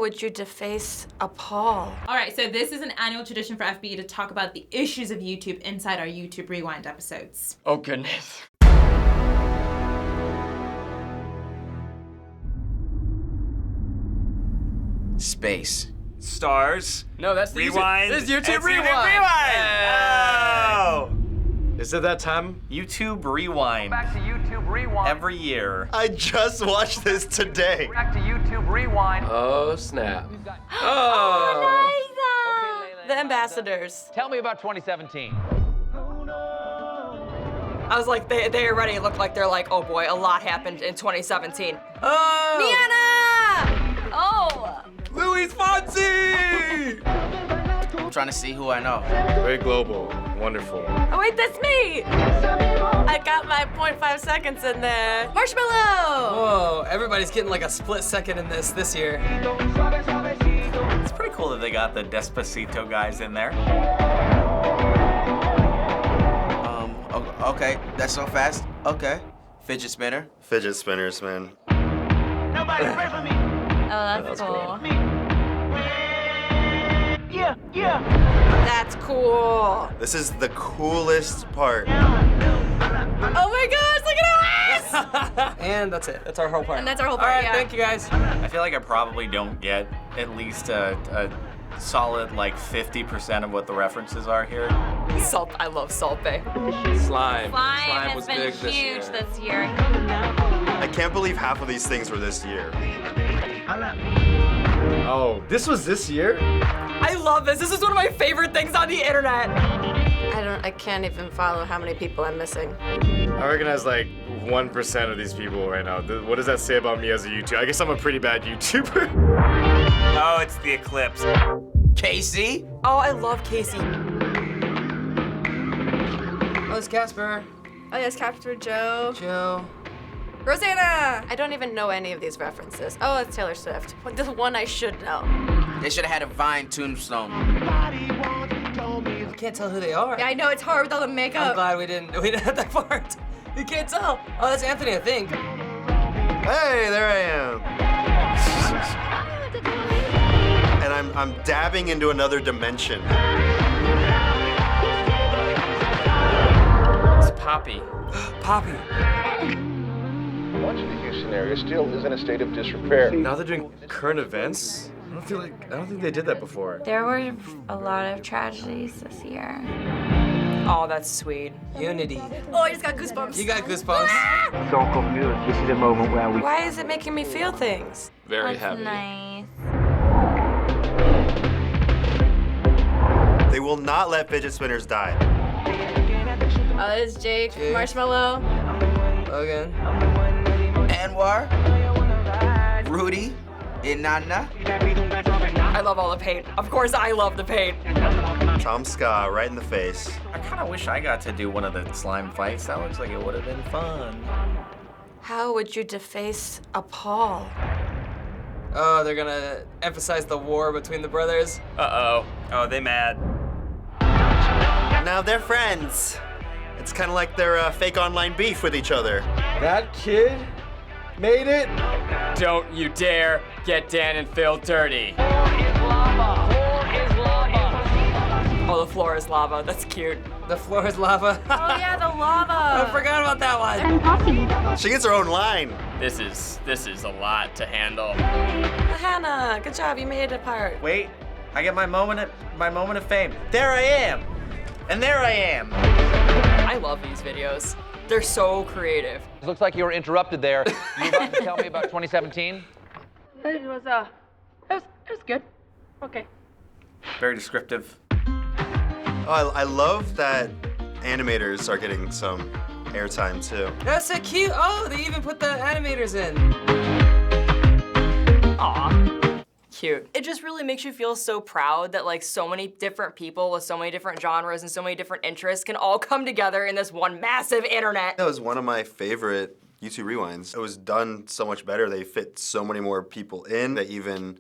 would you deface a Paul? All right, so this is an annual tradition for FBE to talk about the issues of YouTube inside our YouTube Rewind episodes. Oh, goodness. Space. Stars. No, that's the Rewind. This is YouTube It's Rewind. Oh! Is it that time? YouTube Rewind. Back to YouTube Rewind. Every year. I just watched this today. Back to YouTube Rewind. Oh, snap. The ambassadors. Tell me about 2017. I was like, they already look like they're like, oh boy, a lot happened in 2017. Oh! Niana! Oh! Louis Fonsi! I'm trying to see who I know. Very global. Wonderful. Oh wait, that's me! I got my 0.5 seconds in there. Marshmallow! Whoa, everybody's getting like a split second in this year. It's pretty cool that they got the Despacito guys in there. Okay, that's so fast. Okay. Fidget spinner. Fidget spinners, man. Nobody pray for me. Oh, that's cool. Yeah, yeah. That's cool. This is the coolest part. Oh my gosh, look at us! And that's it. That's our whole part. And that's our whole All part, right, yeah. thank you guys. I feel like I probably don't get at least a solid like 50% of what the references are here. Salt, I love Salt Bay. Slime. Slime was has been big this year. huge this year. I can't believe half of these things were this year. Oh, this was this year? I love this. This is one of my favorite things on the internet. I can't even follow how many people I'm missing. I recognize like 1% of these people right now. What does that say about me as a YouTuber? I guess I'm a pretty bad YouTuber. Oh, it's the eclipse. Casey. Oh, I love Casey. Oh, it's Casper. Oh, yes, Captain Joe. Joe. Rosanna! I don't even know any of these references. Oh, it's Taylor Swift. The one I should know. They should have had a Vine tombstone. You can't tell who they are. Yeah, I know, it's hard with all the makeup. I'm glad we didn't have that part. You can't tell. Oh, that's Anthony, I think. Hey, there I am. And I'm dabbing into another dimension. It's Poppy. Poppy. Much of the Houston area still is in a state of disrepair. Now they're doing current events? I don't think they did that before. There were a lot of tragedies this year. Oh, that's sweet. Unity. Oh, I just got goosebumps. You got goosebumps. So confused. This is a moment where we. Why is it making me feel things? Very That's happy. nice. They will not let fidget spinners die. Oh, that is Jake. Marshmallow. Logan. Anwar. Rudy. Inanna. I love all the paint. Of course, I love the paint. Chomska right in the face. I kind of wish I got to do one of the slime fights. That looks like it would have been fun. How would you deface a Paul? Oh, they're gonna emphasize the war between the brothers. Uh-oh. Oh, they mad. Now they're friends. It's kind of like their fake online beef with each other. That kid made it? Don't you dare get Dan and Phil dirty. Oh, the floor is lava. That's cute. The floor is lava. Oh yeah, the lava. I forgot about that one. She gets her own line. This is a lot to handle. Hannah, good job. You made it apart. Wait, I get my moment of fame. There I am. And there I am. I love these videos. They're so creative. It looks like you were interrupted there. You were about to tell me about 2017? It was good. Okay. Very descriptive. Oh, I love that animators are getting some airtime too. That's so cute. Oh, they even put the animators in. Aw. Cute. It just really makes you feel so proud that like so many different people with so many different genres and so many different interests can all come together in this one massive internet. That was one of my favorite YouTube Rewinds. It was done so much better. They fit so many more people in. They even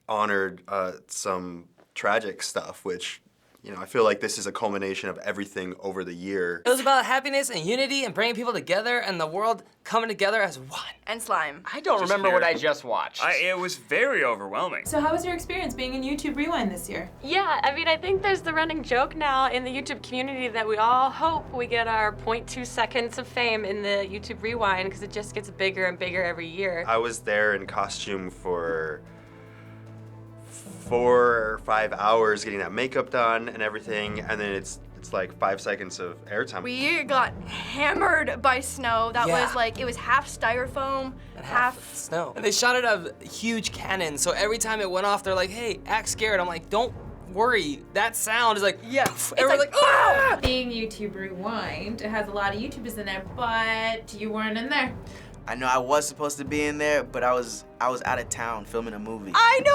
honored some tragic stuff, which You know, I feel like this is a culmination of everything over the year. It was about happiness and unity and bringing people together and the world coming together as one. And slime. I don't remember what I just watched. It was very overwhelming. So how was your experience being in YouTube Rewind this year? Yeah, I mean, I think there's the running joke now in the YouTube community that we all hope we get our 0.2 seconds of fame in the YouTube Rewind because it just gets bigger and bigger every year. I was there in costume for 4 or 5 hours getting that makeup done and everything, and then it's like 5 seconds of airtime. We got hammered by snow. That Yeah. was like, it was half styrofoam, half snow. And they shot it out of huge cannons, so every time it went off, they're like, hey, act scared. I'm like, don't worry. That sound is like, yeah. Everyone's like, ah! Being YouTube Rewind, it has a lot of YouTubers in there, but you weren't in there. I know I was supposed to be in there, but I was out of town filming a movie. I know!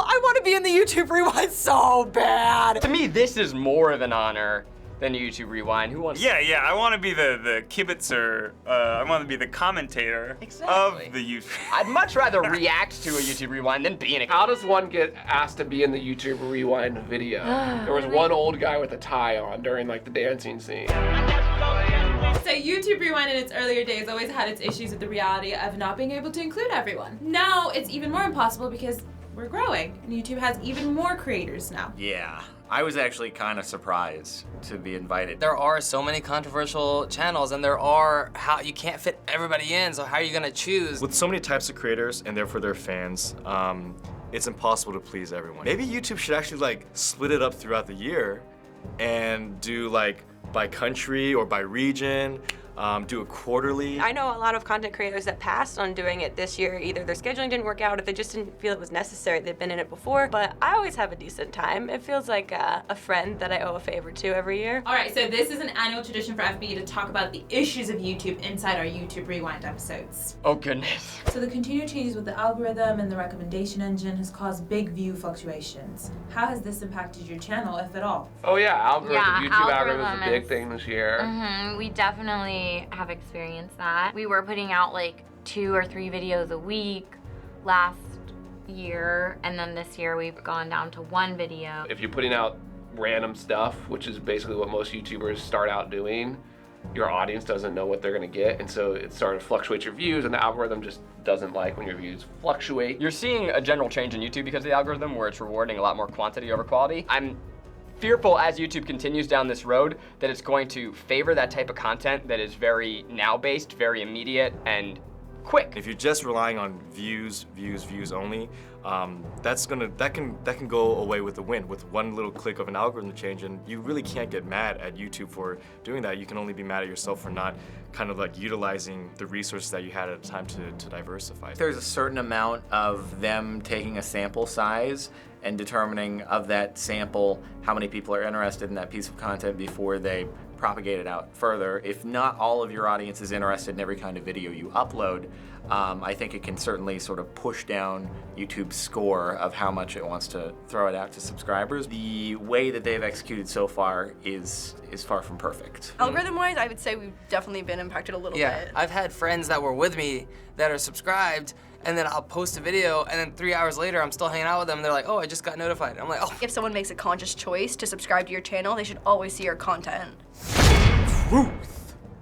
I want to be in the YouTube Rewind so bad. To me, this is more of an honor than YouTube Rewind. Who wants? Yeah, I want to be the kibitzer. I want to be the commentator of the YouTube. I'd much rather react to a YouTube Rewind than be in it. How does one get asked to be in the YouTube Rewind video? There was one old guy with a tie on during like the dancing scene. So YouTube Rewind in its earlier days always had its issues with the reality of not being able to include everyone. Now it's even more impossible because we're growing and YouTube has even more creators now. Yeah, I was actually kind of surprised to be invited. There are so many controversial channels, and there are how you can't fit everybody in, so how are you gonna choose? With so many types of creators and therefore their fans, it's impossible to please everyone. Maybe YouTube should actually like split it up throughout the year and do like by country or by region, do it quarterly. I know a lot of content creators that passed on doing it this year. Either their scheduling didn't work out or they just didn't feel it was necessary. They've been in it before, but I always have a decent time. It feels like a friend that I owe a favor to every year. All right, so this is an annual tradition for FB to talk about the issues of YouTube inside our YouTube Rewind episodes. Oh goodness. So the continued changes with the algorithm and the recommendation engine has caused big view fluctuations. How has this impacted your channel, if at all? Oh yeah, algorithm. Yeah, YouTube algorithm algorithm is a big is- thing this year. We definitely have experienced that. We were putting out like 2 or 3 videos a week last year, and then this year we've gone down to 1 video. If you're putting out random stuff, which is basically what most YouTubers start out doing, your audience doesn't know what they're gonna get, and so it sort of fluctuates your views, and the algorithm just doesn't like when your views fluctuate. You're seeing a general change in YouTube because of the algorithm where it's rewarding a lot more quantity over quality. I'm fearful as YouTube continues down this road that it's going to favor that type of content that is very now-based, very immediate, and quick. If you're just relying on views only, that can go away with the wind. With one little click of an algorithm change, and you really can't get mad at YouTube for doing that. You can only be mad at yourself for not kind of like utilizing the resources that you had at the time to diversify. There's a certain amount of them taking a sample size and determining of that sample how many people are interested in that piece of content before they propagate it out further. If not all of your audience is interested in every kind of video you upload, I think it can certainly sort of push down YouTube's score of how much it wants to throw it out to subscribers. The way that they've executed so far is far from perfect. Algorithm-wise, I would say we've definitely been impacted a little bit. I've had friends that were with me that are subscribed, and then I'll post a video, and then 3 hours later, I'm still hanging out with them, and they're like, oh, I just got notified. I'm like, oh. If someone makes a conscious choice to subscribe to your channel, they should always see your content.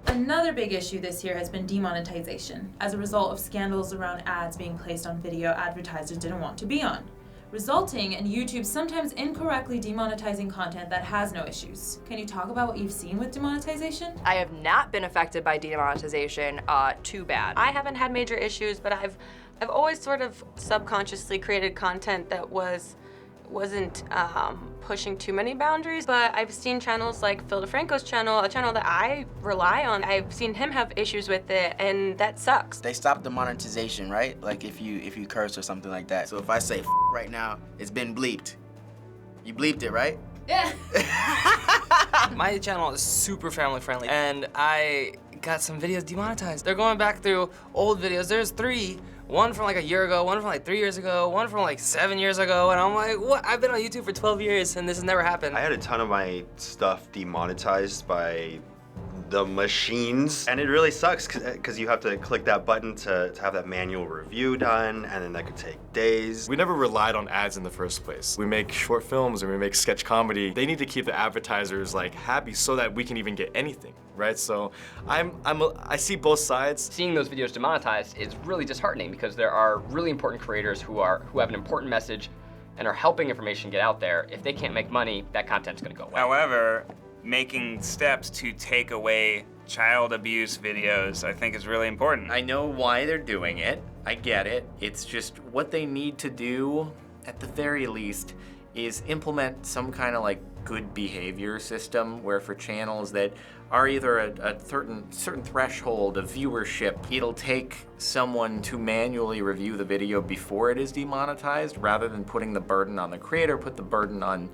Another big issue this year has been demonetization, as a result of scandals around ads being placed on video advertisers didn't want to be on, resulting in YouTube sometimes incorrectly demonetizing content that has no issues. Can you talk about what you've seen with demonetization? I have not been affected by demonetization too bad. I haven't had major issues, but I've always sort of subconsciously created content that wasn't pushing too many boundaries, but I've seen channels like Phil DeFranco's channel, a channel that I rely on. I've seen him have issues with it, and that sucks. They stopped the monetization, right? Like if you curse or something like that. So if I say F right now, it's been bleeped. You bleeped it, right? Yeah. My channel is super family friendly, and I got some videos demonetized. They're going back through old videos. There's 3. One from like a year ago, one from like 3 years ago, one from like 7 years ago, and I'm like, what? I've been on YouTube for 12 years and this has never happened. I had a ton of my stuff demonetized by the machines. And it really sucks because you have to click that button to have that manual review done, and then that could take days. We never relied on ads in the first place. We make short films and we make sketch comedy. They need to keep the advertisers like happy so that we can even get anything, right? So I see both sides. Seeing those videos demonetized is really disheartening because there are really important creators who have an important message and are helping information get out there. If they can't make money, that content's gonna go away. However, making steps to take away child abuse videos, I think, is really important. I know why they're doing it. I get it. It's just what they need to do, at the very least, is implement some kind of like good behavior system where for channels that are either a certain threshold of viewership, it'll take someone to manually review the video before it is demonetized rather than putting the burden on the creator, put the burden on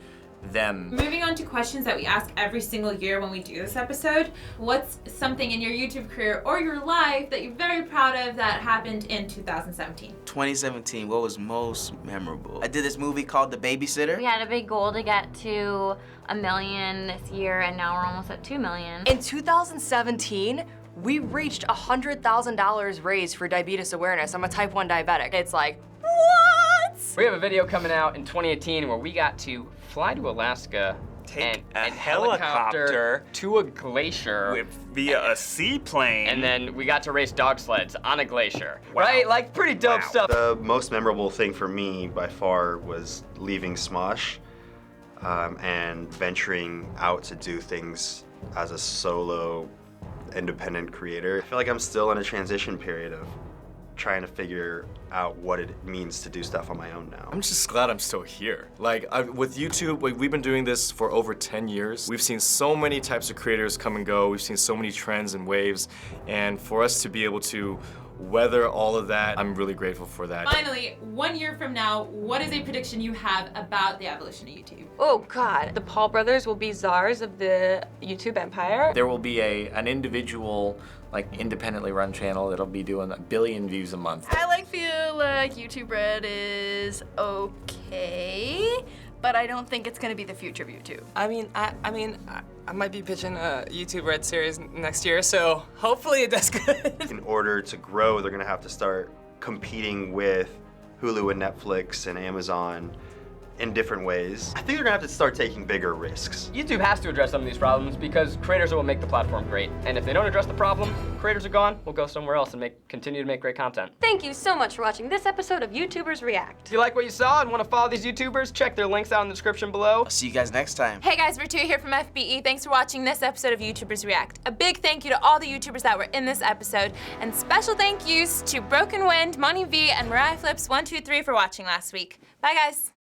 them. Moving on to questions that we ask every single year when we do this episode. What's something in your YouTube career or your life that you're very proud of that happened in 2017? 2017, what was most memorable? I did this movie called The Babysitter. We had a big goal to get to 1 million this year, and now we're almost at 2 million. In 2017, we reached $100,000 raised for diabetes awareness. I'm a type 1 diabetic. It's like, what? We have a video coming out in 2018 where we got to fly to Alaska, take a helicopter to a glacier via a seaplane, and then we got to race dog sleds on a glacier. Wow. Right? Like pretty dope stuff. The most memorable thing for me by far was leaving Smosh and venturing out to do things as a solo independent creator. I feel like I'm still in a transition period of trying to figure out what it means to do stuff on my own now. I'm just glad I'm still here. Like, with YouTube, we've been doing this for over 10 years. We've seen so many types of creators come and go. We've seen so many trends and waves. And for us to be able to weather all of that, I'm really grateful for that. Finally, 1 year from now, what is a prediction you have about the evolution of YouTube? Oh God, the Paul brothers will be czars of the YouTube empire. There will be an individual, like independently run channel that'll be doing 1 billion views a month. I feel like YouTube Red is okay, but I don't think it's gonna be the future of YouTube. I mean, I might be pitching a YouTube Red series next year, so hopefully it does good. In order to grow, they're gonna have to start competing with Hulu and Netflix and Amazon in different ways. I think they're gonna have to start taking bigger risks. YouTube has to address some of these problems because creators are what make the platform great. And if they don't address the problem, creators are gone, we'll go somewhere else and continue to make great content. Thank you so much for watching this episode of YouTubers React. If you like what you saw and want to follow these YouTubers, check their links out in the description below. I'll see you guys next time. Hey guys, Vartuhi here from FBE. Thanks for watching this episode of YouTubers React. A big thank you to all the YouTubers that were in this episode, and special thank yous to Broken Wind, Money V, and Mariah Flips 123 for watching last week. Bye guys.